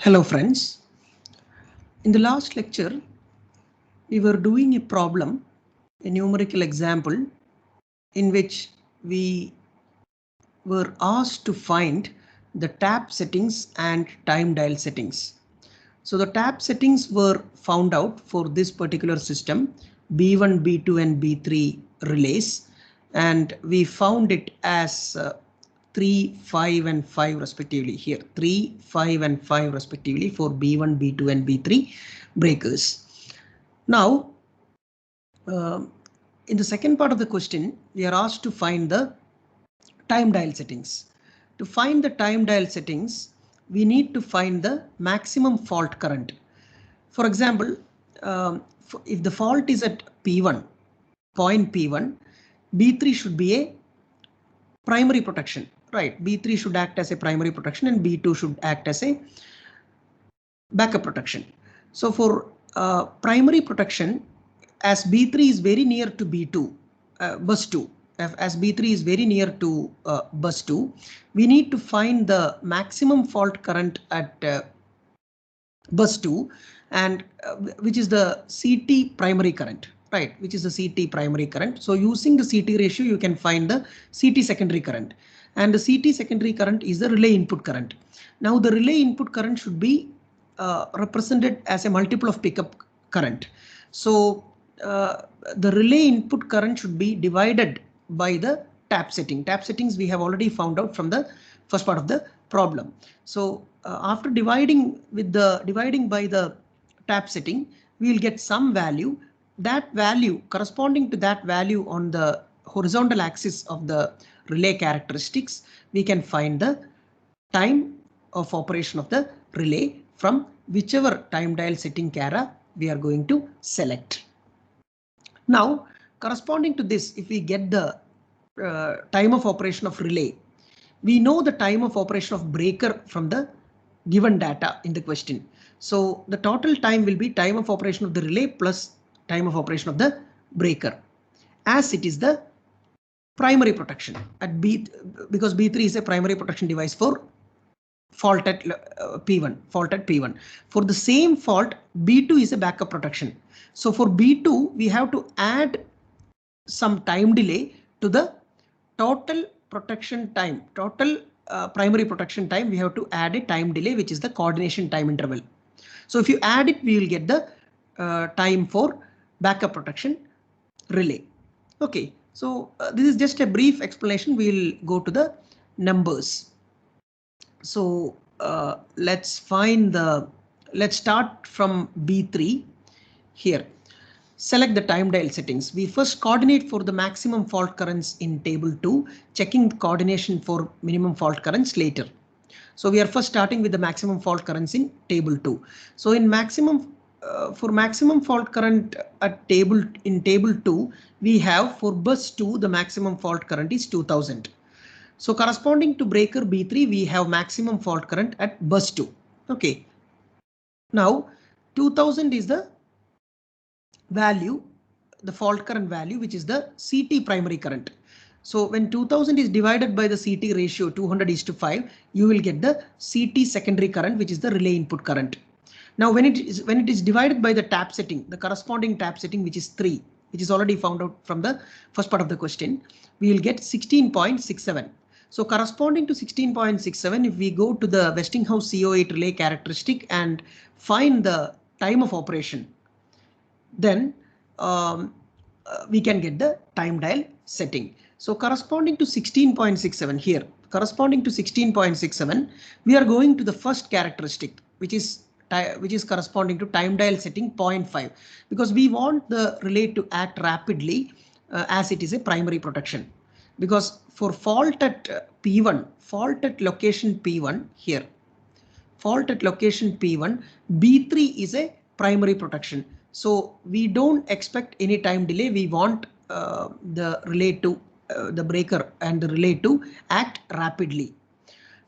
Hello friends. In the last lecture, we were doing a problem, a numerical example in which we were asked to find the tap settings and time dial settings. So the tap settings were found out for this particular system, B1, B2 and B3 relays, and we found it as 3, 5 and 5 respectively here, 3, 5 and 5 respectively for B1, B2 and B3 breakers. Now, in the second part of the question, we are asked to find the time dial settings. To find the time dial settings, we need to find the maximum fault current. For example, if the fault is at P1, point P1, B3 should be a primary protection, right? B3 should act as a primary protection and B2 should act as a backup protection. So for primary protection, as B3 is very near to B2, bus 2, as B3 is very near to bus 2, we need to find the maximum fault current at bus 2 and which is the CT primary current, right? Which is the CT primary current. So using the CT ratio, you can find the CT secondary current, and the CT secondary current is the relay input current. Now the relay input current should be represented as a multiple of pickup current. So the relay input current should be divided by the tap setting. Tap settings we have already found out from the first part of the problem. So after dividing by the tap setting, we will get some value. That value corresponding to that value on the horizontal axis of the relay characteristics, we can find the time of operation of the relay from whichever time dial setting cara we are going to select. Now, corresponding to this, if we get the time of operation of relay, we know the time of operation of breaker from the given data in the question. So the total time will be time of operation of the relay plus time of operation of the breaker, as it is the primary protection at B, because B3 is a primary protection device for fault at P1. For the same fault, B2 is a backup protection. So for B2, we have to add some time delay to the total protection time, total primary protection time. We have to add a time delay, which is the coordination time interval. So if you add it, we will get the time for backup protection relay. Okay, so this is just a brief explanation. We'll go to the numbers. So let's start from B3 here. Select the time dial settings. We first coordinate for the maximum fault currents in table 2, checking the coordination for minimum fault currents later. So we are first starting with the maximum fault currents in table 2. So in for maximum fault current at table 2, we have for bus 2 the maximum fault current is 2000. So corresponding to breaker B3, we have maximum fault current at bus 2. Okay. Now 2000 is the value, the fault current value, which is the CT primary current. So when 2000 is divided by the CT ratio 200:5, you will get the CT secondary current, which is the relay input current. Now when it is divided by the tap setting, the corresponding tap setting, which is 3, which is already found out from the first part of the question, we will get 16.67. So corresponding to 16.67, if we go to the Westinghouse CO8 relay characteristic and find the time of operation, then we can get the time dial setting. So corresponding to 16.67 here, corresponding to 16.67, we are going to the first characteristic, which is corresponding to time dial setting 0.5, because we want the relay to act rapidly as it is a primary protection. Because for fault at P1, fault at location P1 here, fault at location P1, B3 is a primary protection. So we don't expect any time delay. We want the relay to the breaker and the relay to act rapidly.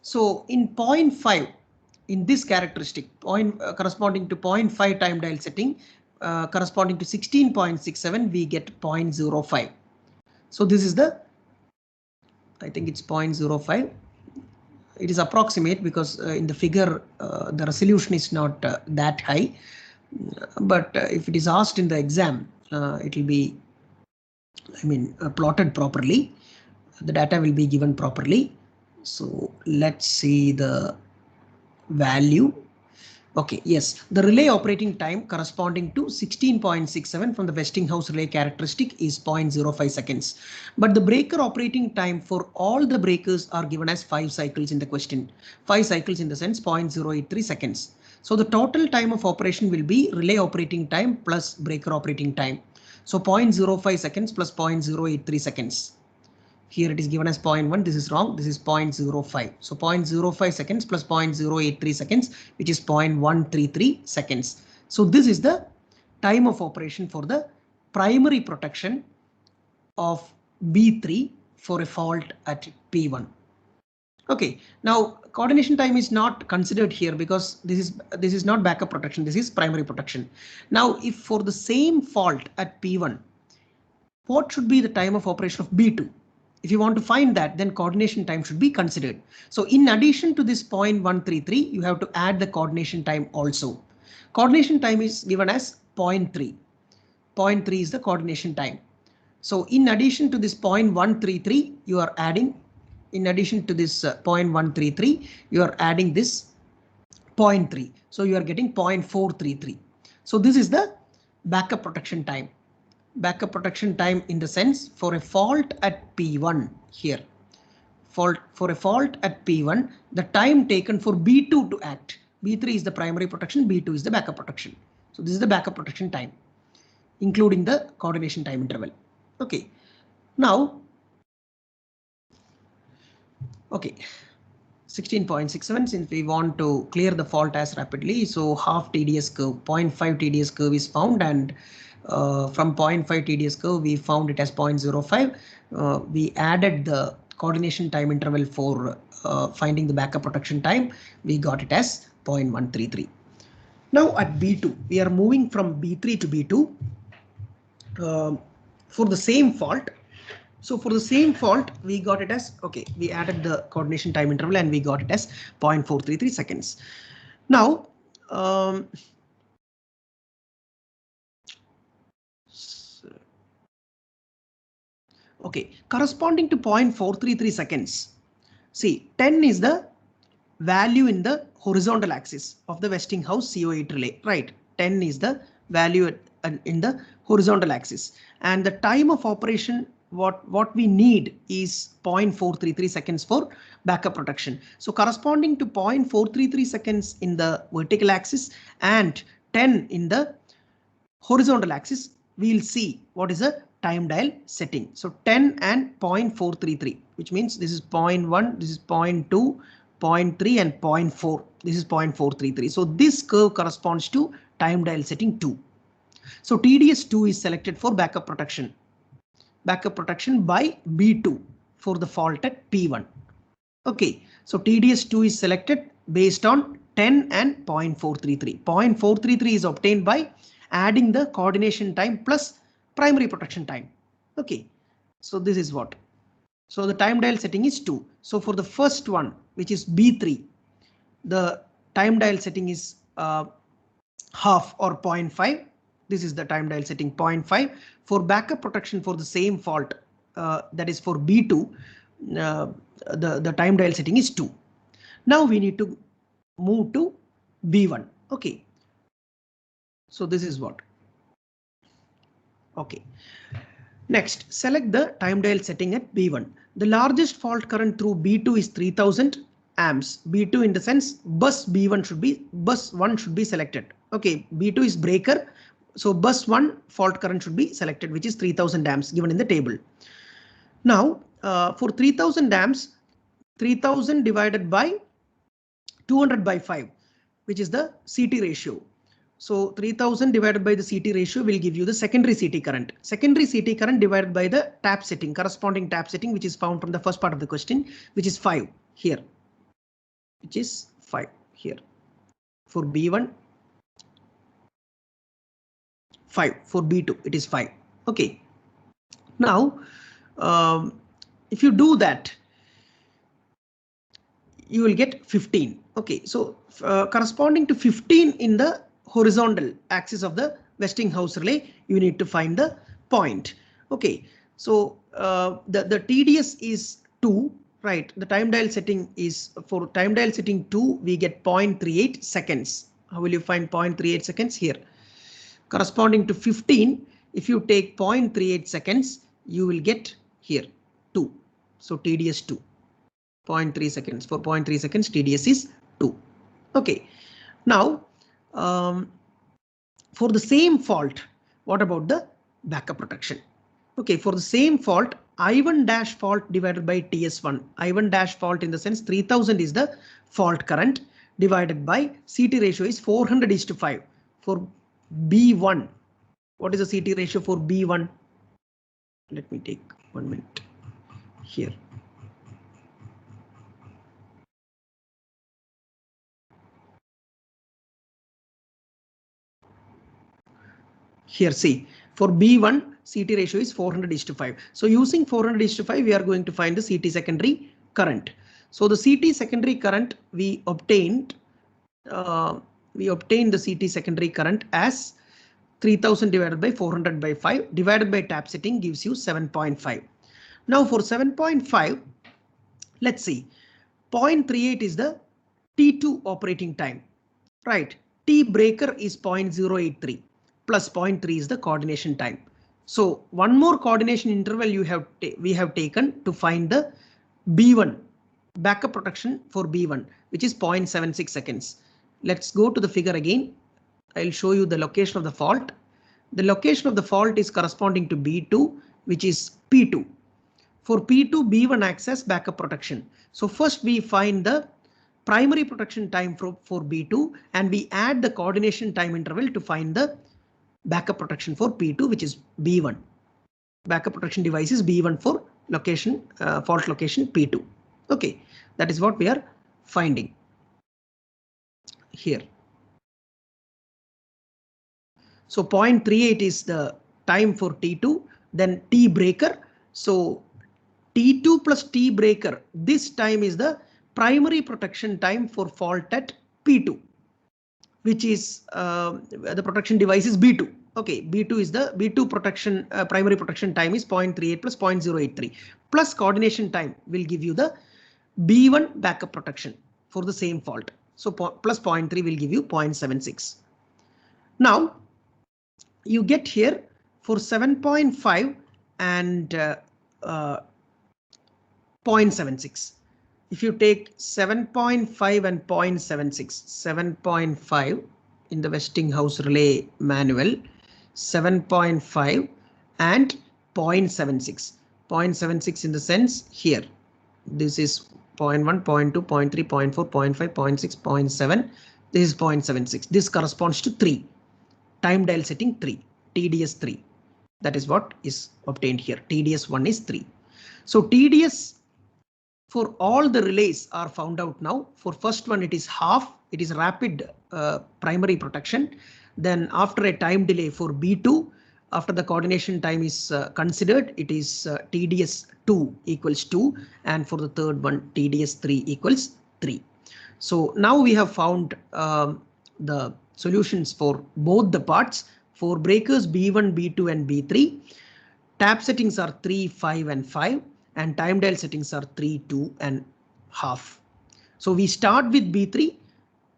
So in 0.5, in this characteristic corresponding to 0.5 time dial setting, corresponding to 16.67, we get 0.05. So this is the, I think it's 0.05. it is approximate because in the figure the resolution is not that high, but if it is asked in the exam, it will be, plotted properly. The data will be given properly. So let's see the value. Okay, yes, the relay operating time corresponding to 16.67 from the Westinghouse relay characteristic is 0.05 seconds. But the breaker operating time for all the breakers are given as 5 cycles in the question. 5 cycles in the sense 0.083 seconds. So the total time of operation will be relay operating time plus breaker operating time. So 0.05 seconds plus 0.083 seconds. Here it is given as 0.1. This is wrong. This is 0.05. So 0.05 seconds plus 0.083 seconds, which is 0.133 seconds. So this is the time of operation for the primary protection of B3 for a fault at P1. Okay, now coordination time is not considered here because this is not backup protection. This is primary protection. Now, if for the same fault at P1, what should be the time of operation of B2? If you want to find that, then coordination time should be considered. So in addition to this 0.133, you have to add the coordination time also. Coordination time is given as 0.3. 0.3 is the coordination time. So in addition to this 0.133, you are adding, in addition to this 0.133, you are adding this 0.3. So you are getting 0.433. So this is the backup protection time. Backup protection time in the sense for a fault at P1 here. For a fault at P1, the time taken for B2 to act. B3 is the primary protection, B2 is the backup protection. So this is the backup protection time, including the coordination time interval. Okay. Now, okay. 16.67, since we want to clear the fault as rapidly, so half TDS curve, 0.5 TDS curve is found, and from 0.5 TDS curve we found it as 0.05. We added the coordination time interval for finding the backup protection time. We got it as 0.133. Now at B2, we are moving from B3 to B2 for the same fault. So for the same fault, we got it as, okay, we added the coordination time interval and we got it as 0.433 seconds. Now, okay, corresponding to 0.433 seconds. See, 10 is the value in the horizontal axis of the Westinghouse CO8 relay, right? 10 is the value in the horizontal axis, and the time of operation what we need is 0.433 seconds for backup protection. So corresponding to 0.433 seconds in the vertical axis and 10 in the horizontal axis, we'll see what is a time dial setting. So 10 and 0.433, which means this is 0.1, this is 0.2, 0.3 and 0.4. This is 0.433. So this curve corresponds to time dial setting 2. So TDS2 is selected for backup protection. Backup protection by B2 for the fault at P1. Okay, so TDS2 is selected based on 10 and 0.433. 0.433 is obtained by adding the coordination time plus primary protection time. Okay, so this is what. So the time dial setting is 2. So for the first one, which is B3, the time dial setting is half or 0.5. This is the time dial setting 0.5. For backup protection for the same fault, that is for B2, the time dial setting is 2. Now we need to move to B1. Okay. So this is what. Okay. Next, select the time dial setting at B1. The largest fault current through B2 is 3000 amps. B2 in the sense bus B1 should be, bus 1 should be selected. Okay, B2 is breaker. So bus 1 fault current should be selected, which is 3000 amps given in the table. Now for 3000 amps, 3000 divided by 200 by 5, which is the CT ratio. So 3000 divided by the CT ratio will give you the secondary CT current. Secondary CT current divided by the tap setting, corresponding tap setting, which is found from the first part of the question, which is 5 here, which is 5 here. For B1, 5. For B2, it is 5. Okay. Now, if you do that, you will get 15. Okay, so corresponding to 15 in the horizontal axis of the Westinghouse relay, you need to find the point. Okay, so the TDS is 2, right? The time dial setting is, for time dial setting 2, we get 0.38 seconds. How will you find 0.38 seconds here? Corresponding to 15, if you take 0.38 seconds, you will get here 2. So TDS 2. 0.3 seconds. For 0.3 seconds, TDS is 2. Okay. Now, for the same fault, what about the backup protection? Okay, for the same fault, I1 dash fault divided by TS1. I1 dash fault in the sense 3000 is the fault current divided by CT ratio is 400:5. For B1, what is the CT ratio for B1? Let me take 1 minute here. Here, see, for B1, CT ratio is 400:5. So using 400:5, we are going to find the CT secondary current. So the CT secondary current we obtained the CT secondary current as 3000 divided by 400/5 divided by tap setting gives you 7.5. Now for 7.5, let's see, 0.38 is the T2 operating time, right? T breaker is 0.083 plus 0.3 is the coordination time. So one more coordination interval we have taken to find the B1 backup protection for B1, which is 0.76 seconds. Let's go to the figure again. I'll show you the location of the fault. The location of the fault is corresponding to B2, which is P2. For P2, B1 acts as backup protection. So first we find the primary protection time for B2 and we add the coordination time interval to find the backup protection for P2, which is B1. Backup protection device is B1 for location, fault location P2. Okay, that is what we are finding here. So 0.38 is the time for T2, then T breaker. So T2 plus T breaker, this time is the primary protection time for fault at P2, which is the protection device is B2. Okay, B2 is the B2 protection, primary protection time is 0.38 plus 0.083 plus coordination time will give you the B1 backup protection for the same fault. So plus 0.3 will give you 0.76. Now you get here for 7.5 and 0.76. If you take 7.5 and 0.76, 7.5 in the Westinghouse relay manual, 7.5 and 0.76. 0.76 in the sense here. This is 0.1, 0.2, 0.3, 0.4, 0.5, 0.6, 0.7. This is 0.76. This corresponds to 3. Time dial setting 3, TDS 3. That is what is obtained here. TDS 1 is 3. So TDS for all the relays are found out now. For first one, it is half. It is rapid primary protection. Then after a time delay for B2, after the coordination time is considered, it is TDS 2 equals 2. And for the third one, TDS 3 equals 3. So now we have found the solutions for both the parts. For breakers B1, B2 and B3, tap settings are 3, 5 and 5 and time dial settings are 3, 2 and half. So we start with B3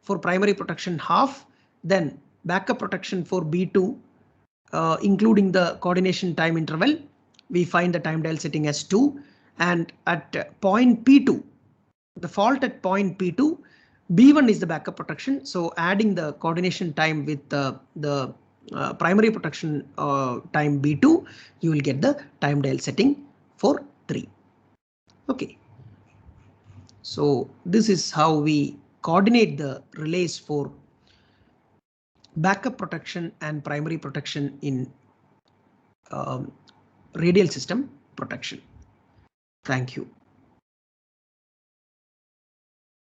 for primary protection half, then backup protection for B2 including the coordination time interval. We find the time dial setting as 2 and at point P2, the fault at point P2, B1 is the backup protection. So adding the coordination time with the primary protection time B2, you will get the time dial setting for 3. Okay. So this is how we coordinate the relays for backup protection and primary protection in radial system protection. Thank you.